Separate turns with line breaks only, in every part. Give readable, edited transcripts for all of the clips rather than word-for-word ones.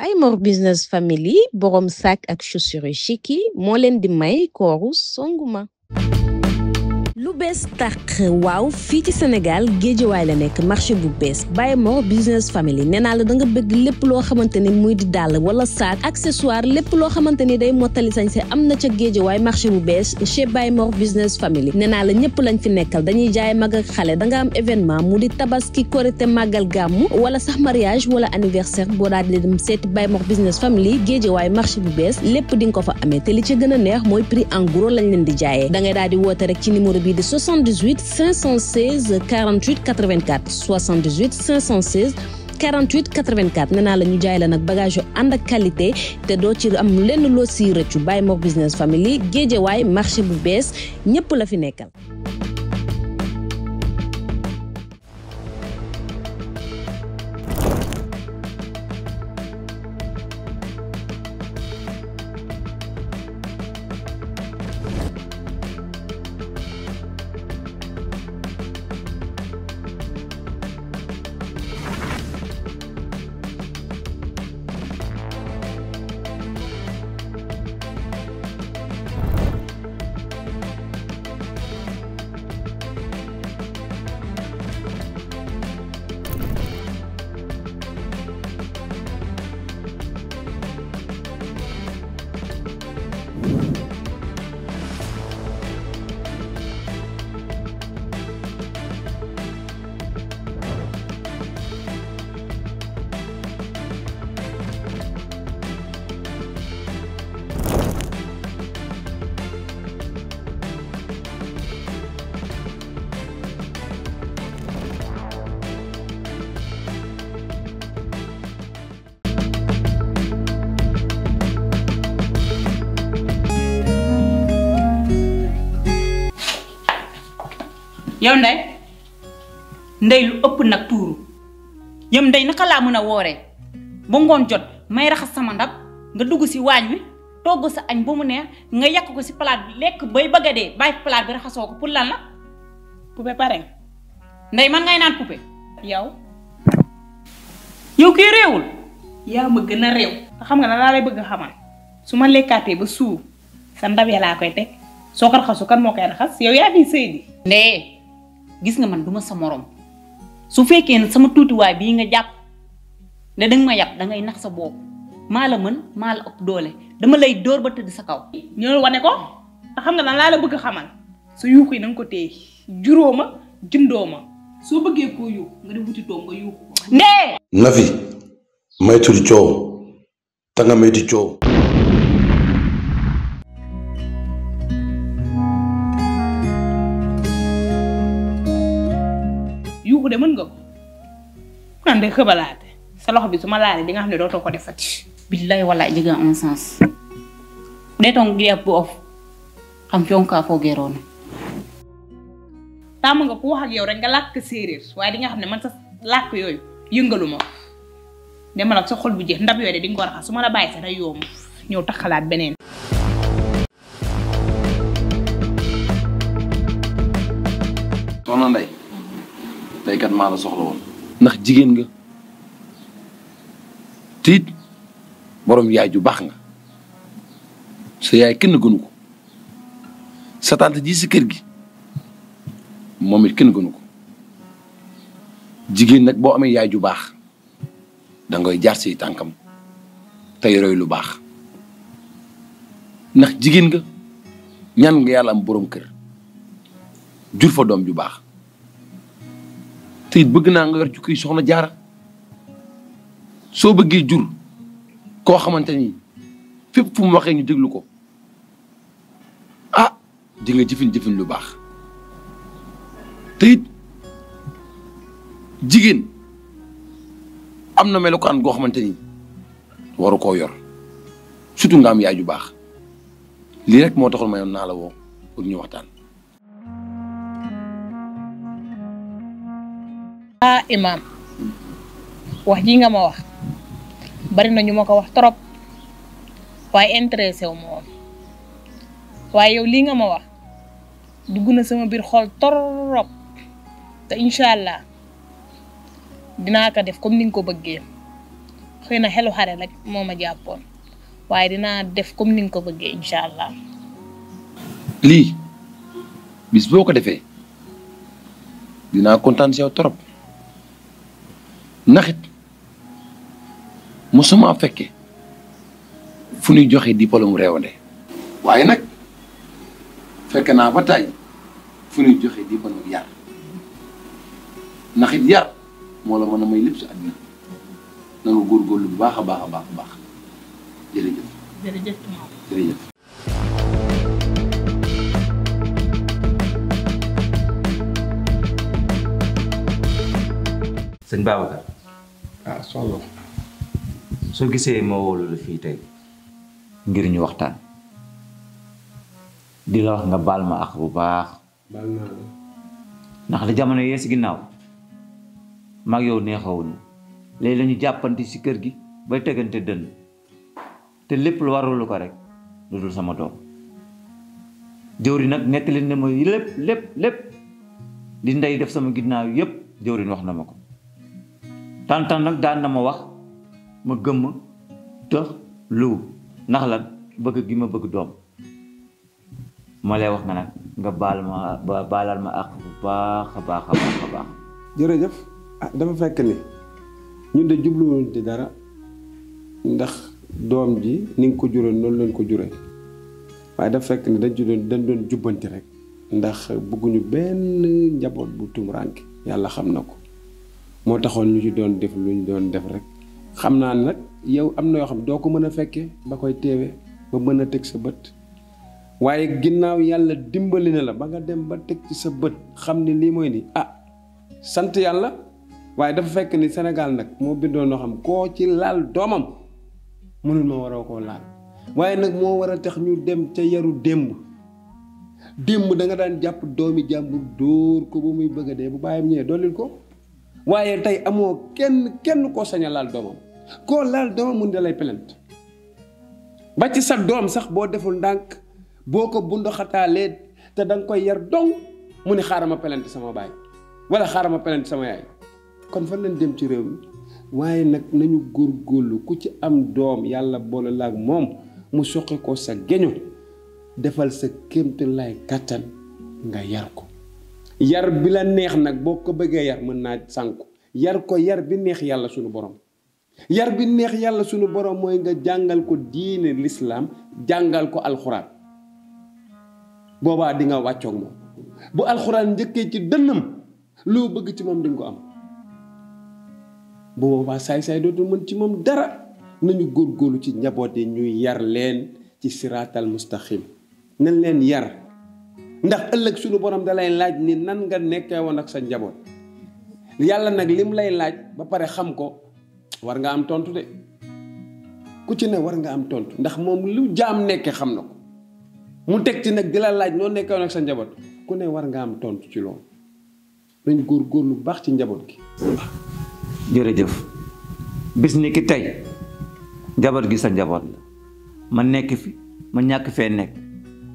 Baye Mor Business Family borom sac ak chaussures chic yi moo leen di may kooru Songuma. lu bees tàq waaw fii ci Sénégal Géejawaay la nekk marché bu bees Baye Mor Business Family nee naa la da nga bëgg lépp loo xamante ni muy di dàll wala sac accessoire lépp loo xamante ni day mottali sañse am na ca Géejawaay marché bu bees chez Baye Mor Business Family nee naa la ñëpp lañ fi nekkal dañuy jaay mag ak xale da nga am événement mu di tabaski korité màggal gàmmu wala sax mariage wala anniversaire boo daal di dem seeti Baye Mor Business Family Géejawaay marché bu bees lépp di nga ko fa amee te li ci gën a neex mooy prix en gros lañ leen di jaayee da ngay daal di woote rek ci numéro de 78 516 48 84 78 516 48 84 nee naa la ñu jaay la nag bagage yu ànd ak qualité te doo ci am lenn loo siy rëccu Baye Mor Business Family Géejawaay marché bu bees ñëpp la fi nekkal.
yow ndey lu ëpp nag tuuru yow ndey naka laa mën a wooree ba ngoon jot may raxas sama ndab nga dugg si waañ wi togg sa añ ba mu neex nga yàq ko si palaat bi lekk bay bëgg a dee bàyyi palaat bi raxasoo ko pour lan la poupée pare ndey man ngay naan poupée yow kii réewul yaa ma gën a réew te xam nga na laa lay bëgg a xamal su ma lekkaatee ba suur sa ndab ya laa koy teg soo ko raxasu kan moo koy raxas yow yaa fi sëy di ndee gis nga man duma sa morom su fekkee ne sama tuutiwaay bii nga jàpp ne danga ma yàpp dangay nax sa bopp maa la mën maa la ëpp doole dama lay dóor ba tëdd sa kaw ñoo wane ko te xam nga nan laa la bëgg xamal sa yuuxu yi na nga ko téye juróo ma jëndoo ma soo bëggee koo yuuxu nga di wuti toog nga yuuxu ndee
Nafi maytul coow ta nga mayti coow
yuuxu de mën nga ko man de xëbalaate sa loxo bi su ma laalee di nga xam ne dootoo ko defati billahi wallahi jega un sens ɗeton geek bu of xam fonka fo geroona tàmm nga ku wax ak yow rek nga làkk séeréer waaye di nga xam ne man sa làkk yooyu yëngaluma dama nag sa xol bu jeex ndab yooyu de di nga ko raxas su ma la bàyyi sa day yomb ñëw taxalaat beneen
soxna Ndey tey kat maa la soxla woon ndax jigéen nga tiit borom yaay ju baax nga sa yaay kenn gënu ko sa tante ji si kër gi moom it kenn gënu ko jigéen nag boo amee yaay ju baax dangay jaar si tànkam tey roy lu baax ndax jigéen nga ñaan nga yàlla am borom kër jur fa doom ju baax te it bëgg naa nga yor jukki soxna jaara soo bëggee jur koo xamante ni fépp fu mu waxee ñu déglu ko ah di nga jëfin lu baax te it jigéen am na melokaan goo xamante ni waru koo yor surtout nga am yaay ju baax lii rek moo taxul ma yoon naa la woo pour ñu waxtaan.
ah Imaam wax ji nga ma wax bari na ñu ma ko wax trop waaye intéressé wu ma woon waaye yow lii nga ma wax dugg na sama biir xol torop te incha allah dinaa ko def comme ni nga ko bëggee xëy na xelu xare rek moo ma jàppoon waaye dinaa def comme ni nga ko bëggee incha allah.
lii bis boo ko defee dinaa kontaan si yow trop ndax it mosuma fekke fu ñuy joxe diplôme réewande waaye nag fekk naa ba tey fu ñuy joxe diplôme yar ndax it yar moo la mën a may lépp si àddina na nga góorgóorlu bu baax a baax a baax a baax jërëjëf.
jërëjëf.
jërëjëf.
sëñ Babacar.
ah soxna.
soo gisee ma wóolu la fii tey ngir ñu waxtaan di la wax nga baal ma ak bu baax.
baal naa la.
ndax li jamono yee si ginnaaw mag yow neexawuñu léegi la ñu jàppanti si kër gi bay tegante dënn te lépp lu warulu ko rek lu dul sama doom jëwri nag nettali na ma lépp di ndey def sama ginnaaw yépp jëwriñ wax na ma ko tantan nag daan na ma wax ma gëmm tëx lu ndax lan bëgg gi ma bëgg doom ma lay wax nga nag nga baalal ma ak bu baax a baax a baax a baax.
jërëjëf ah dafa fekk ni ñun de jubluwoon ci dara ndax doom ji ni nga ko juree noonu lañ ko juree waaye dafa fekk ni dañ doon jubbanti rek ndax bëgguñu benn njaboot bu tumuraanke yàlla xam na ko moo taxoon ñu ci doon def lu ñu doon def rek xam naa nag yow am na yoo xam doo ko mën a fekkee ba koy teewee ba mën a teg sa bët waaye ginnaaw yàlla dimbali na la ba nga dem ba teg ci sa bët xam ni lii mooy ni ah sant yàlla waaye dafa fekk ni Sénégal nag moo bindoon noo xam koo ci laal doomam mënul ma waroo koo laal waaye nag moo war a tax ñu dem ca yaru démb da nga daan jàpp doomi jàmbur dóor ko ba muy bëgg a dee bu bàyyam ñëwee doolil ko waaye tey amoo kenn koo sañ a laal doomam koo laal doomam mun da lay plainte ba ci sa doom sax boo deful ndànk boo ko bundoxataalee te da nga koy yar dong mu ne xaaral ma plainte sama baay wala xaaral ma plainte sama yaay kon fan lañ dem ci réew mi waaye nag nañu góorgóorlu ku ci am doom yàlla boole la ak moom mu soqe ko sa geño defal sa kéemte lay kàttan nga yar ko yar bi la neex nag boo ko bëggee yar mën naa sànku yar ko yar bi neex yàlla sunu borom yar bi neex yàlla sunu borom mooy nga jàngal ko diine lislaam jàngal ko alxuraan boobaa di nga wàccoog moom bu alxuraan njëkkee ci dënnam loo bëgg ci moom di nga ko am bu boobaa saay-saay dootul mën ci moom dara nañu góorgóorlu ci njaboot yi ñuy yar leen ci siraatal mustaqim nañ leen yar ndax ëllëg sunu borom da lay laaj ni nan nga nekkee woon ak sa njaboot yàlla nag lim lay laaj ba pare xam ko war nga am tontu de ku ci ne war nga am tontu ndax moom lu jaam nekkee xam na ko mu teg ci nag di la laaj noo nekkee woon ak sa njaboot ku ne war nga am tontu ci loolu nañ góorgóorlu bu baax ci njaboot gi.
jërëjëf bis ni ki tey njaboot gi sa njaboot la ma nekk fi ma ñàkk fee nekk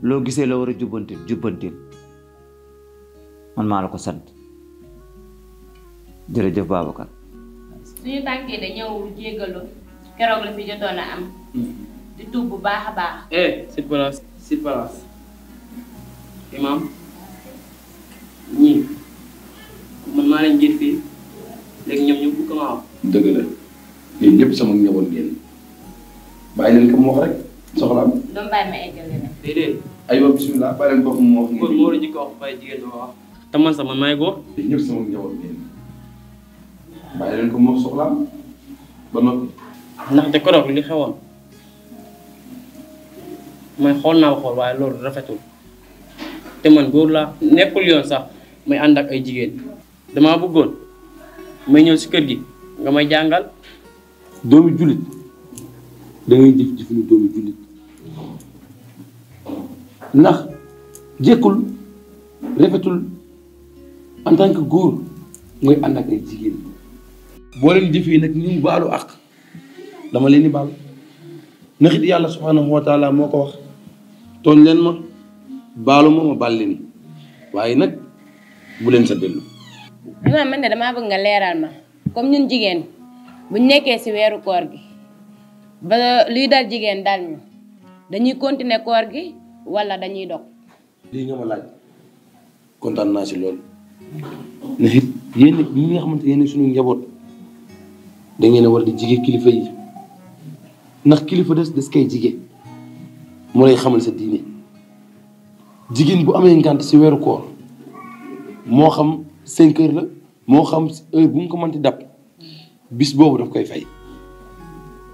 loo gisee la war a jubbantil man maa la ko sant jërëjëf Babacar.
suñu tànkee da ñëw jéggalu keroog la fi jotoon a am di tuub bu baax a baax.
sit place imam ñii man maa leen jiit fii léegi ñoom ñu bëgg ma wax.
dëgg la yéen ñëpp sama njaboot ngeen bàyyi leen ko mu wax rek soxlaam.
doom bàyyi ma eggale nag.
déedéet.
aywa bisimilah bàyyi leen ko mu wax.
góor moo la njëkk a wax bàyyi jigéen ñi wax. te man sax man maay góor.
yéen ñëpp sama njaboot ngeen bàyyi leen ko mu wax soxlaam ba noppi.
ndaxte keroog li xewoon mooy xool naa xool waaye loolu rafetul te man góor laa nekkul yoon sax may ànd ak ay jigéen damaa bëggoon may ñëw si kër gi nga may jàngal.
doomi jullit da ngay jëf jëfinu doomi jullit ndax jekkul rafetul en tant que góor ngay ànd ak ay jigéen boo leen jëfee nag ñu baalu àq dama leen di baal ndax it yàlla subhanahu wa taala moo ko wax tooñ leen ma baalu ma baal leen waaye nag bu leen sa dellu.
man de damaa bëgg nga leeral ma comme ñun jigéen buñ nekkee ci weeru koor gi ba luy dal jigéen dal ñu dañuy continuer koor gi wala dañuy dog.
lii nga ma laaj kontaan naa si loolu ndax it yéen ñi nga xamante yéen suñu njaboot da ngeen a war di jige kilifa yi ndax kilifa des koy jige moo lay xamal sa diine jigéen bu amee ngànt si weeru koor moo xam 5 heures la moo xam heure bu mu ko mënti dab bis boobu daf koy fay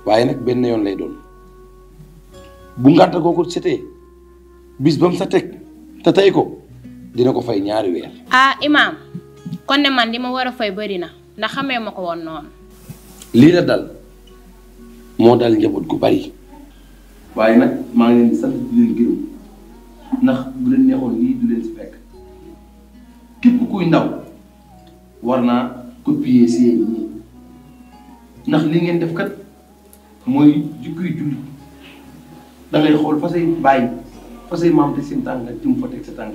waaye nag benn yoon lay doon bu ngànt googu setee bis ba mu sa teg te tey ko dina ko fay 2 weer.
ah imaam kon ne man li ma war a fay bari na ndax xamee ma ko woon noonu.
lii la dal moo dal njaboot gu bari waaye nag maa ngi leen di sant di leen gërëm ndax bu leen neexoon lii du leen si fekk képp kuy ndaw war naa copier seen ñi ndax li ngeen def kat mooy jikkoy jullit da ngay xool fa say bàyyi fa say maam te seen tànk ci mu fa teg sa tànk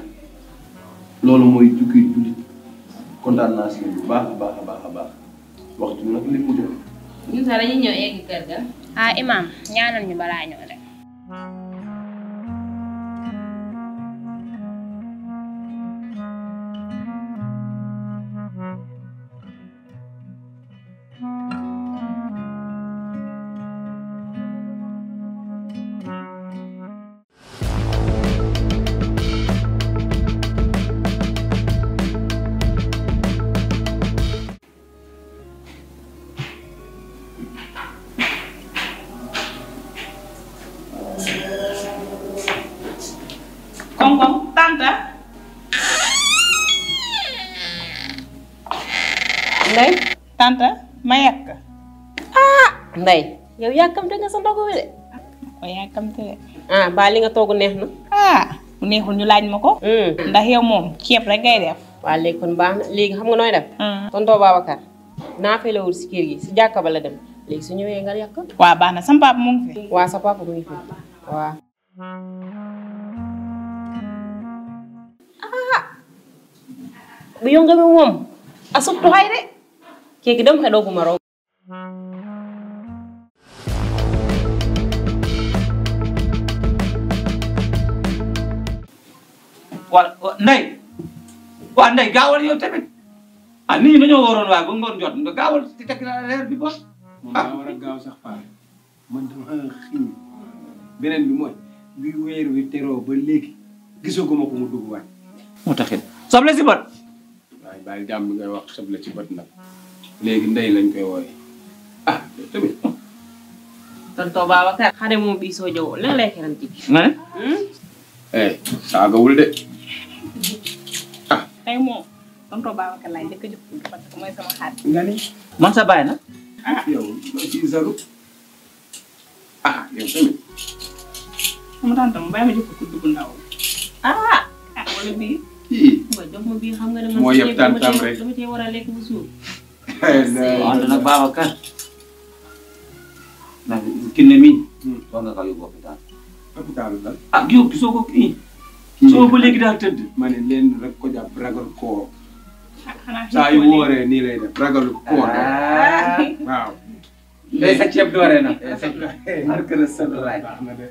loolu mooy jikkoy jullit kontaan naa si bu baax a baax a baax a baax waxtu nag li mu def.
ñun sax dañuy ñëw egg kër ga. ah imaam ñaanal ñu balaa ñëw rek.
Kong tante.
Ndey
Tante ma yàq.
Ndey yow yàkkamte nga sa ndogu wi de.
ma yàkkamte de.
ba li nga togg neex na.
bu neexul ñu laaj ma ko. ndax yow moom ceeb rek ngay def.
waa léegi kon baax na léegi xam nga nooy def. tonton Babacar naa fay la wul si kër gi si jàkka ba la dem léegi su ñëwee nga yàq.
waa baax na sama papa mu ngi fi.
waa sa papa mu ngi fi waa. bu yonga mi moom asub tuxay de keeki dem xeɗo guma roog
Ndey gaawal yow tamit nit ñi dañoo waroon waaye ba ngoon jot nga gaawal ci tekk la reer bi bon
man war a gaaw sax paa man dama xiin beneen bi mooy bi weer wi teroo ba léegi gisaguma ko mu dugg waay
moo taxit soble si bët
waaye bàyyi jàmm bi ngay wax soble ci bët nag léegi ndey lañ koy wooye tamit
tonton Babacar xare moom bii soo jowoo lan lay xeram ci
nga ne
saagawul de
tey moom tonton Babacar laay njëkk a jox parce que mooy sama xarit.
nga ni
man sa baay na
yow loo ciy salu yow tamit
sama tante mu bàyyi ma jox ko kudd bu ndaw. wala bii.
kii
nga jox ma bii xam nga ne man
moo yëpp tantam rek
dama cee war a lekk bu suur
wante nag Babacar ndax kinne mii war nga ko yóbbu hôpital
hôpital lan
yow gisoo ko kii soo ba léegi daal tëdd
ma ne leen rek ko jàpp ragal koor
xanaa
saa yu wooree nii lay def ragalu koor waaw
day sa ceeb dooree na marque na sa laay
baax na de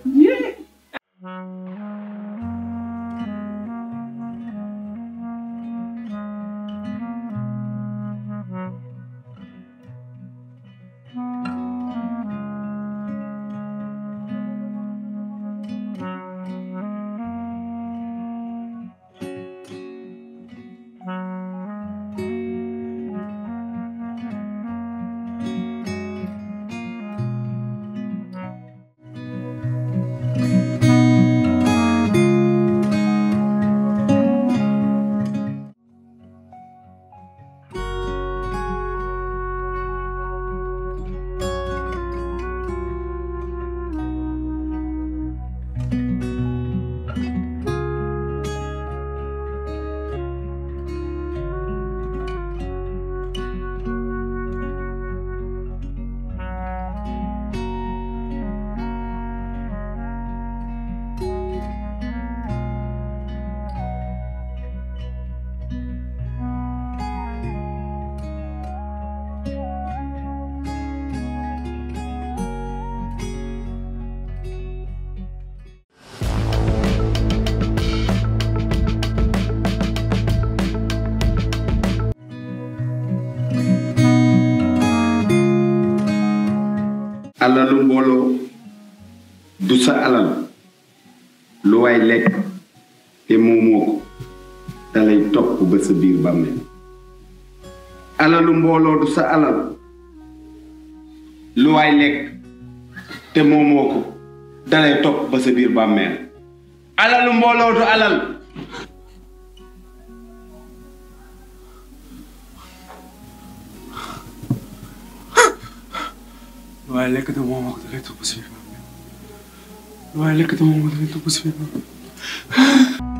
alalu mbooloo du sa alal lu waay lekk te moomoo ko dalay topp ba sa biir bàmmeel alalu mbooloo du sa alal lu waay lekk te moomoo ko dalay topp ba sa biir bàmmeel alalu mbooloo du alal
waaye lekk te moom ak dalay topp si biir bàmmeel waaye lekk te moom ak dalay topp si biir bàmmeel